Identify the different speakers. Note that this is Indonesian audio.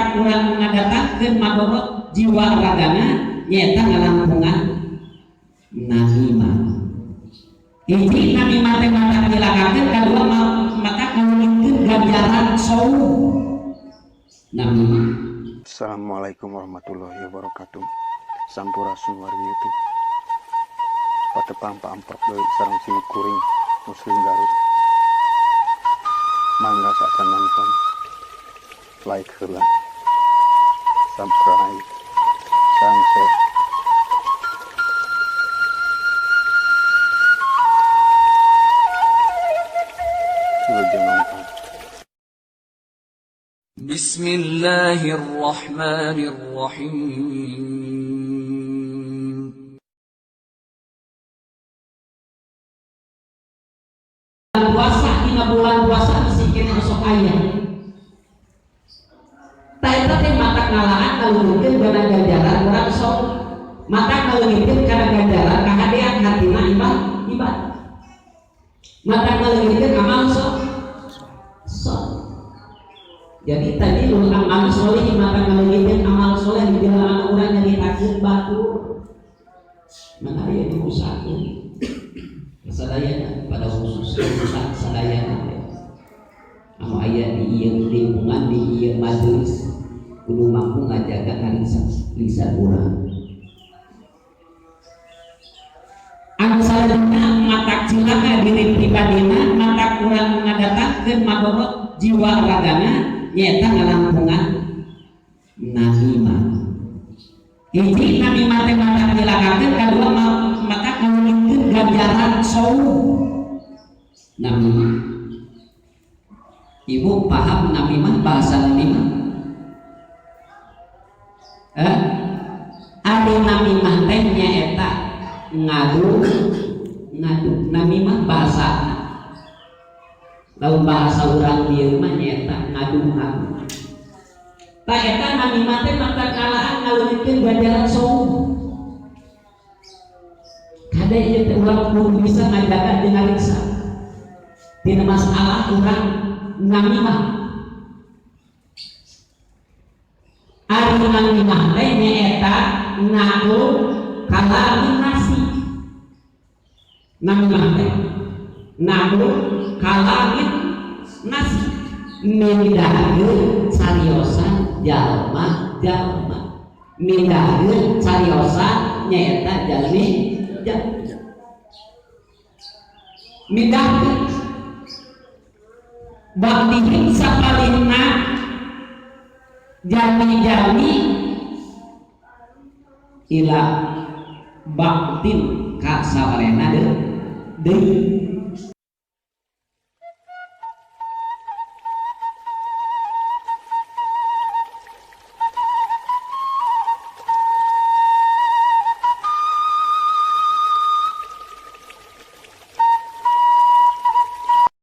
Speaker 1: mata kurang ngadatangkeun madorot jiwa ragana nyaeta ngalampungan namimah. Hiji namimah teh mata dilakakeun, kadua mata ngawulikeun ganjaran saum namimah.
Speaker 2: Assalamualaikum warahmatullahi wabarakatuh. Sampurasun wargi patepang paamprok deui sareng sini kuring muslim Garut. Mangga saatan nonton, like heula, subscribe, sareng share. Wilujeng nonton.
Speaker 3: Bismillahirrahmanirrahim.
Speaker 1: Puasa dina bulan puasa mesti kena sok aya. Ta eta teh mata ngalaan ngalungikeun kana ganjaran urang sok. Mata ngalungikeun kana ganjaran kahadean hatina ibadah. Mata ngalungikeun amal sok. Jadi tadi lu amal soleh mata ngalungikeun amal soleh di jalan urang nyaritakeun batu. Mana aya diusahakeun. Sadayana pada khususnya usaha sadayana anu aya di ieu lingkungan di ieu majelis kudu mampu ngajaga lisan urang. Anu salajengna mata cilaka diri pribadina mata kurang ngadatangkeun madorot jiwa ragana nyaeta ngalampungan namimah. Hiji namimah teh mata dilakakeun, kadua mata ngawulikeun ganjaran saum namimah. Ibu paham namimah, bahasa namimah? Ari namimah teh nyaeta ngadu namimah bahasa. Lamun bahasa urang dieu mah nyaeta ngadu-ngadu. Ta eta namimah teh mata kalaan ngawulikeun ganjaran saum. Kada ieu teh urang kudu bisa ngajaga jeung ngariksa. Dina masalah urang namimah. Ari namimah teh nyaeta ngadu kalaminasi. Namimah teh ngadu kalaminasi. Mindaheun cariosan jalma-jalma. Mindaheun cariosan nyaeta jalmi. Mindaheun bakdihim sapalihna jalmi-jalmi ila baktin ka sawarena deui.